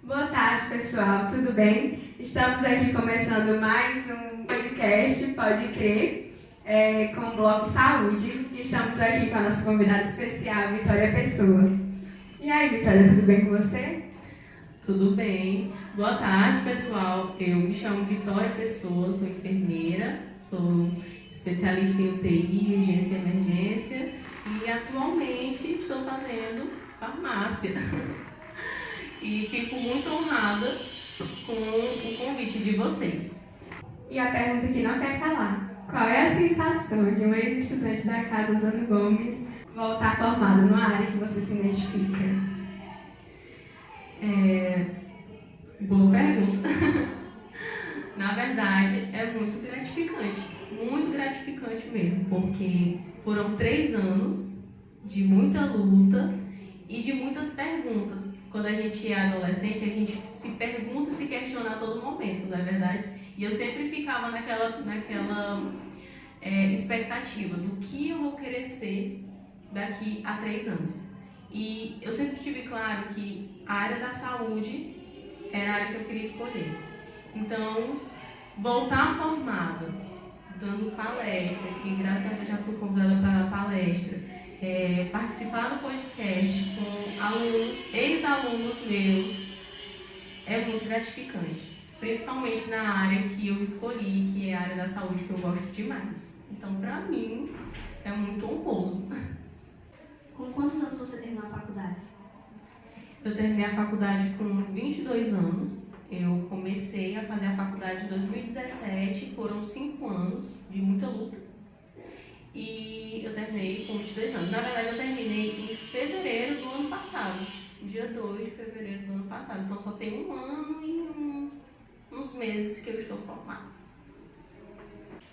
Boa tarde, pessoal. Tudo bem? Estamos aqui começando mais um podcast, Pode Crer, com o Bloco Saúde. E estamos aqui com a nossa convidada especial, Vitória Pessoa. E aí, Vitória, tudo bem com você? Tudo bem. Boa tarde, pessoal. Eu me chamo Vitória Pessoa, sou enfermeira, sou especialista em UTI, urgência e emergência e atualmente estou fazendo farmácia. E fico muito honrada com o convite de vocês. E a pergunta que não quer calar: qual é a sensação de uma ex-estudante da Casa Zano Gomes voltar formada numa área que você se identifica? Boa pergunta. Na verdade, é muito gratificante mesmo, porque foram 3 anos de muita luta e de muitas perguntas. Quando a gente é adolescente, a gente se pergunta e se questiona a todo momento, não é verdade? E eu sempre ficava naquela expectativa do que eu vou querer ser daqui a 3 anos. E eu sempre tive claro que a área da saúde era a área que eu queria escolher. Então, voltar formada, dando palestra, que graças a Deus já fui convidada para a palestra, participar do podcast com alunos, ex-alunos meus, é muito gratificante. Principalmente na área que eu escolhi, que é a área da saúde, que eu gosto demais. Então, para mim, é muito honroso. Com quantos anos você terminou a faculdade? Eu terminei a faculdade com 22 anos. Eu comecei a fazer a faculdade em 2017, foram 5 anos de muita luta. E eu terminei com 22 anos. Na verdade, eu terminei em fevereiro do ano passado, dia 2 de fevereiro do ano passado. Então, só tem 1 ano e uns meses que eu estou formada.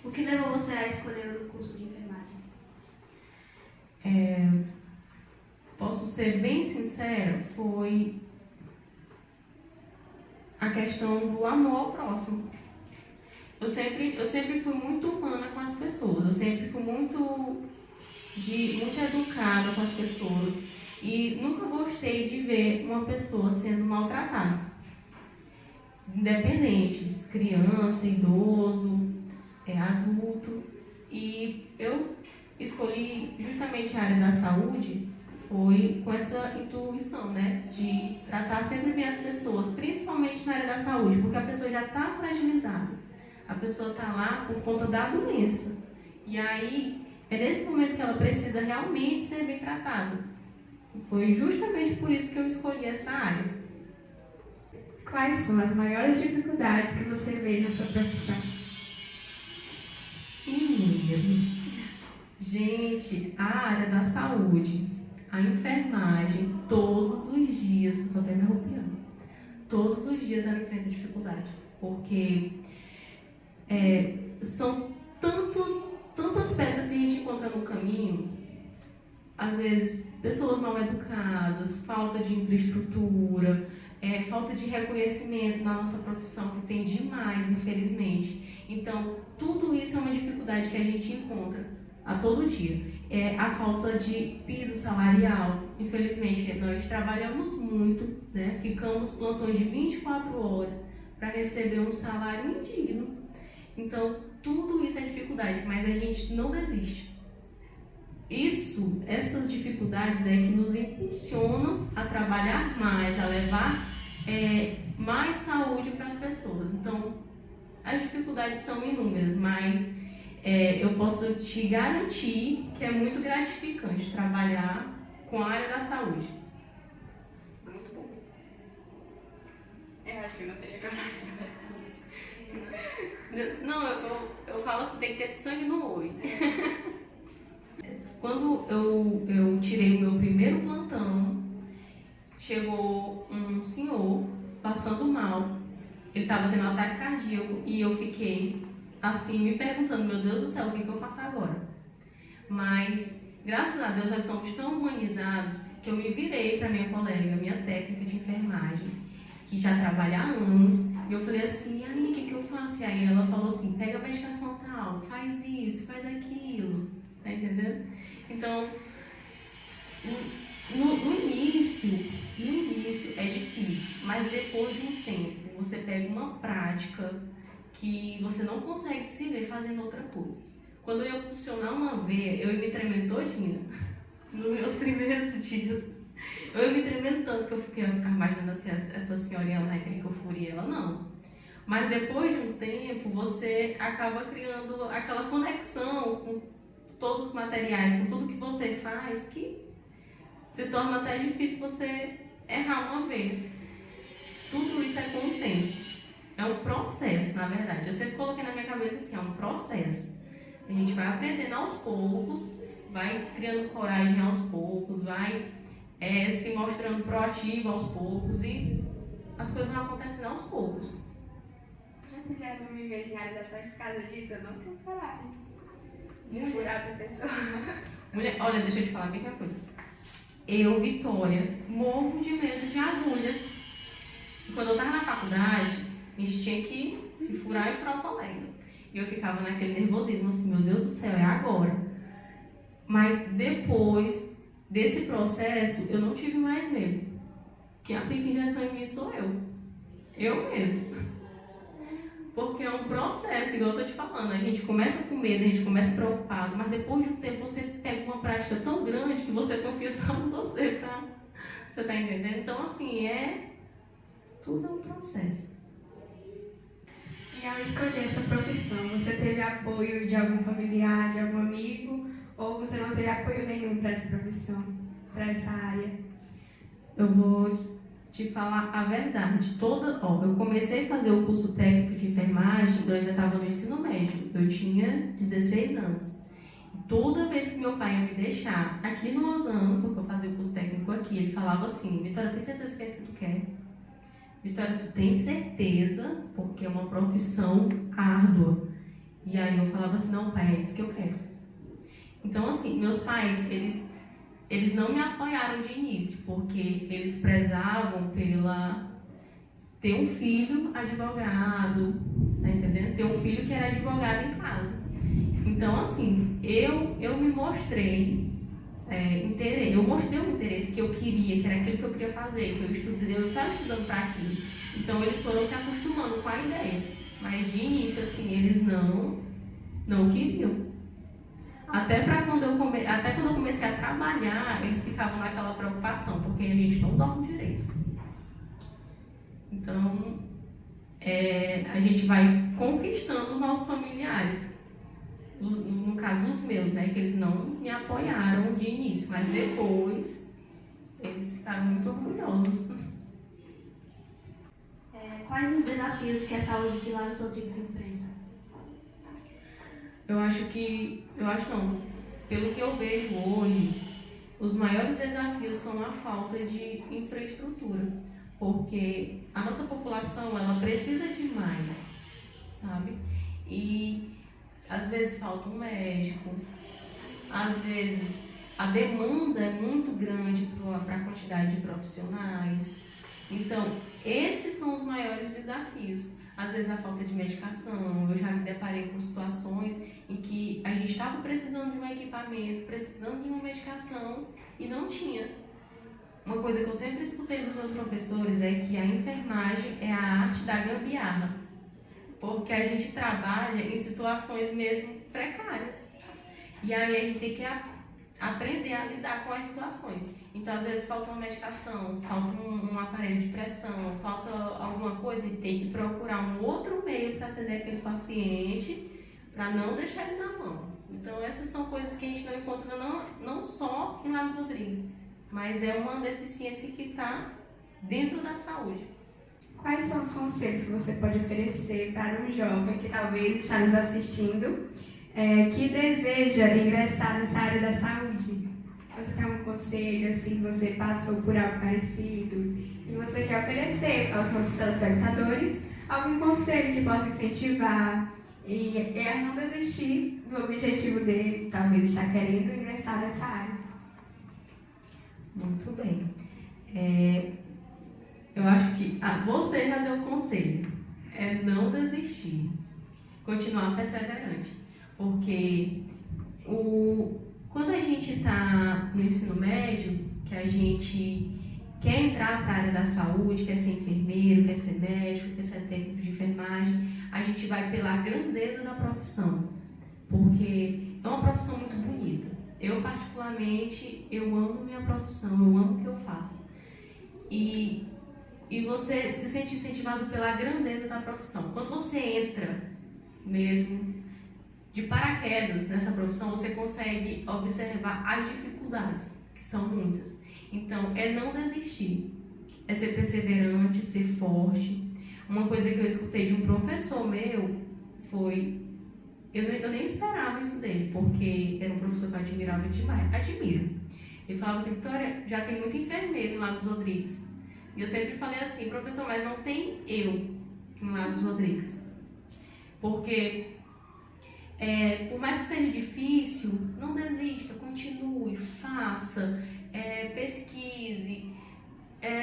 O que levou você a escolher o curso de enfermagem? Posso ser bem sincera, foi a questão do amor ao próximo. Eu sempre fui muito humana com as pessoas, eu sempre fui muito educada com as pessoas e nunca gostei de ver uma pessoa sendo maltratada. Independente, criança, idoso, adulto. E eu escolhi justamente a área da saúde, foi com essa intuição, né, de tratar sempre bem as pessoas, principalmente na área da saúde, porque a pessoa já está fragilizada. A pessoa está lá por conta da doença. E aí, é nesse momento que ela precisa realmente ser bem tratada. Foi justamente por isso que eu escolhi essa área. Quais são as maiores dificuldades que você vê na sua profissão? Inúmeras. Gente, a área da saúde, a enfermagem, todos os dias, estou até me arrepiando, todos os dias ela enfrenta dificuldade. Porque são tantas pedras que a gente encontra no caminho, às vezes pessoas mal educadas, falta de infraestrutura, falta de reconhecimento na nossa profissão, que tem demais, infelizmente. Então, tudo isso é uma dificuldade que a gente encontra a todo dia. A falta de piso salarial, infelizmente, nós trabalhamos muito, né? Ficamos plantões de 24 horas para receber um salário indigno. Então, tudo isso é dificuldade, mas a gente não desiste. Essas dificuldades é que nos impulsionam a trabalhar mais, a levar mais saúde para as pessoas. Então, as dificuldades são inúmeras, mas eu posso te garantir que é muito gratificante trabalhar com a área da saúde. Muito bom. Eu acho que não teria coragem. Não, eu falo assim, tem que ter sangue no olho. Quando eu tirei o meu primeiro plantão, chegou um senhor passando mal. Ele estava tendo um ataque cardíaco e eu fiquei assim me perguntando, meu Deus do céu, o que eu faço agora? Mas, graças a Deus, nós somos tão humanizados que eu me virei para minha colega, minha técnica de enfermagem, que já trabalha há anos, e eu falei assim, e aí, o que eu faço? E aí ela falou assim, pega a medicação tal, faz isso, faz aquilo, tá entendendo? Então, no início, início é difícil, mas depois de um tempo você pega uma prática que você não consegue se ver fazendo outra coisa. Quando eu ia funcionar uma veia, eu ia me tremendo todinha nos meus primeiros dias. Eu ia me tremendo tanto que eu ficava imaginando assim, essa senhorinha lá, que eu furei ela, não. Mas depois de um tempo, você acaba criando aquela conexão com todos os materiais, com tudo que você faz, que se torna até difícil você errar uma vez. Tudo isso é com o tempo. É um processo, na verdade. Eu sempre coloquei na minha cabeça assim, é um processo. A gente vai aprendendo aos poucos, vai criando coragem aos poucos, vai se mostrando proativo aos poucos e as coisas vão acontecendo aos poucos. Eu já não me vejo em realizações por causa disso, eu não tenho coragem de furar outra pessoa. Mulher, olha, deixa eu te falar bem uma coisa. Eu, Vitória, morro de medo de agulha. Quando eu tava na faculdade, a gente tinha que se furar e furar o colega. E eu ficava naquele nervosismo, assim, meu Deus do céu, é agora. Mas depois desse processo, eu não tive mais medo. Quem aplica injeção em mim sou eu. Eu mesmo. Porque é um processo, igual eu tô te falando. A gente começa com medo, a gente começa preocupado, mas depois de um tempo você pega uma prática tão grande que você confia só em você, tá? Você tá entendendo? Então, assim, tudo é um processo. E ao escolher essa profissão, você teve apoio de algum familiar, de algum amigo, ou você não teve apoio nenhum para essa profissão, para essa área? Eu vou te falar a verdade. Eu comecei a fazer o curso técnico de enfermagem, eu ainda estava no ensino médio. Eu tinha 16 anos. Toda vez que meu pai ia me deixar aqui no Osano, porque eu fazia o curso técnico aqui, ele falava assim: Vitória, tem certeza que é isso que tu quer? Vitória, tu tem certeza? Porque é uma profissão árdua. E aí eu falava assim: não, pai, é isso que eu quero. Então, assim, meus pais, eles não me apoiaram de início, porque eles prezavam ter um filho advogado, tá entendendo? Ter um filho que era advogado em casa. Então, assim, eu me mostrei interesse, eu mostrei um interesse que eu queria, que era aquilo que eu queria fazer, que eu estava estudando para aquilo. Então, eles foram se acostumando com a ideia. Mas, de início, assim, eles não queriam. Até quando eu comecei a trabalhar, eles ficavam naquela preocupação, porque a gente não dorme direito. Então, a gente vai conquistando os nossos familiares. No caso, os meus, né? Que eles não me apoiaram de início, mas depois eles ficaram muito orgulhosos. Quais os desafios que a saúde de Laros Rodrigues enfrenta? Pelo que eu vejo hoje, os maiores desafios são a falta de infraestrutura, porque a nossa população, ela precisa de mais, sabe? E às vezes falta um médico, às vezes a demanda é muito grande para a quantidade de profissionais. Então, esses são os maiores desafios. Às vezes a falta de medicação. Eu já me deparei com situações em que a gente estava precisando de um equipamento, precisando de uma medicação e não tinha. Uma coisa que eu sempre escutei dos meus professores é que a enfermagem é a arte da gambiarra, porque a gente trabalha em situações mesmo precárias. E aí a gente tem que aprender a lidar com as situações. Então, às vezes, falta uma medicação, falta um aparelho de pressão, falta alguma coisa e tem que procurar um outro meio para atender aquele paciente, para não deixar ele na mão. Então, essas são coisas que a gente não encontra não só em Laros Rodrigues, mas é uma deficiência que está dentro da saúde. Quais são os conselhos que você pode oferecer para um jovem que talvez está nos assistindo, que deseja ingressar nessa área da saúde? Você tem um conselho, assim, que você passou por algo parecido e você quer oferecer aos nossos telespectadores algum conselho que possa incentivar e a não desistir do objetivo dele, talvez está querendo ingressar nessa área? Muito bem. Eu acho que você já deu o conselho. É não desistir. Continuar perseverante. Porque quando a gente está no ensino médio, que a gente quer entrar para a área da saúde, quer ser enfermeiro, quer ser médico, quer ser técnico de enfermagem, a gente vai pela grandeza da profissão, porque é uma profissão muito bonita. Eu, particularmente, eu amo minha profissão, eu amo o que eu faço. E você se sente incentivado pela grandeza da profissão. Quando você entra mesmo de paraquedas nessa profissão, você consegue observar as dificuldades, que são muitas. Então, é não desistir, é ser perseverante, ser forte. Uma coisa que eu escutei de um professor meu foi... Eu nem esperava isso dele, porque era um professor que eu admirava demais. Admiro. Ele falava assim: Vitória, já tem muito enfermeiro lá nos Rodrigues. E eu sempre falei assim: professor, mas não tem eu lá nos Rodrigues. Porque, por mais que seja difícil, não desista, continue, faça, pesquise,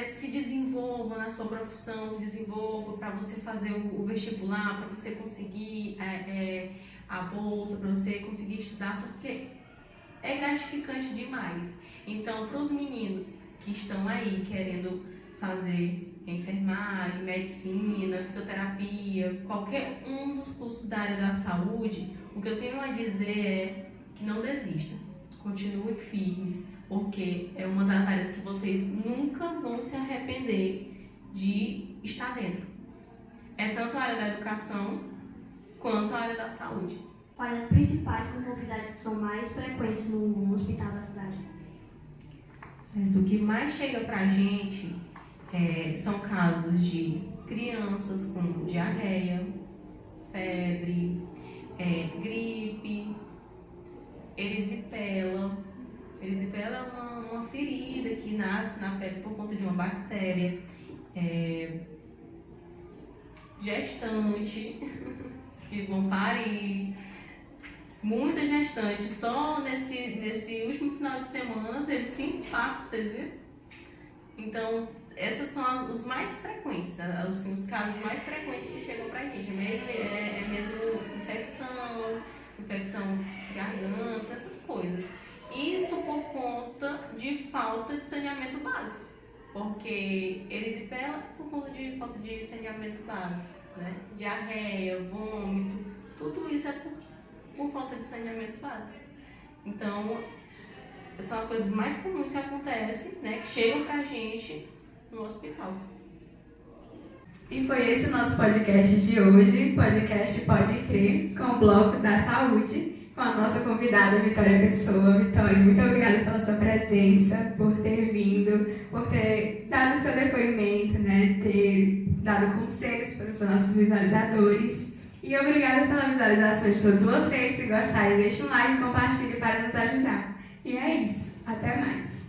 se desenvolva na sua profissão, se desenvolva para você fazer o vestibular, para você conseguir a bolsa, para você conseguir estudar, porque é gratificante demais. Então, para os meninos que estão aí querendo fazer enfermagem, medicina, fisioterapia, qualquer um dos cursos da área da saúde, o que eu tenho a dizer é que não desistam, continuem firmes, porque é uma das áreas que vocês nunca vão se arrepender de estar dentro. É tanto a área da educação quanto a área da saúde. Quais as principais comorbidades que são mais frequentes no hospital da cidade? Certo. O que mais chega pra gente são casos de crianças com diarreia, febre, gripe, erisipela. Erisipela é uma ferida que nasce na pele por conta de uma bactéria. Gestante, que vão parir. Muita gestante. Só nesse último final de semana teve 5 infartos, vocês viram? Então, esses são os mais frequentes, os casos mais frequentes que chegam pra gente. É mesmo infecção de garganta, essas coisas. Isso por conta de falta de saneamento básico, porque erisipela por conta de falta de saneamento básico, né? Diarreia, vômito, tudo isso é por falta de saneamento básico. Então, são as coisas mais comuns que acontecem, né? Que chegam pra gente no hospital. E foi esse o nosso podcast de hoje, podcast Pode Crer, com o Bloco da Saúde, com a nossa convidada Vitória Pessoa. Vitória, muito obrigada pela sua presença, por ter vindo, por ter dado seu depoimento, né? Ter dado conselhos para os nossos visualizadores. E obrigada pela visualização de todos vocês. Se gostarem, deixe um like e compartilhe para nos ajudar. E é isso. Até mais.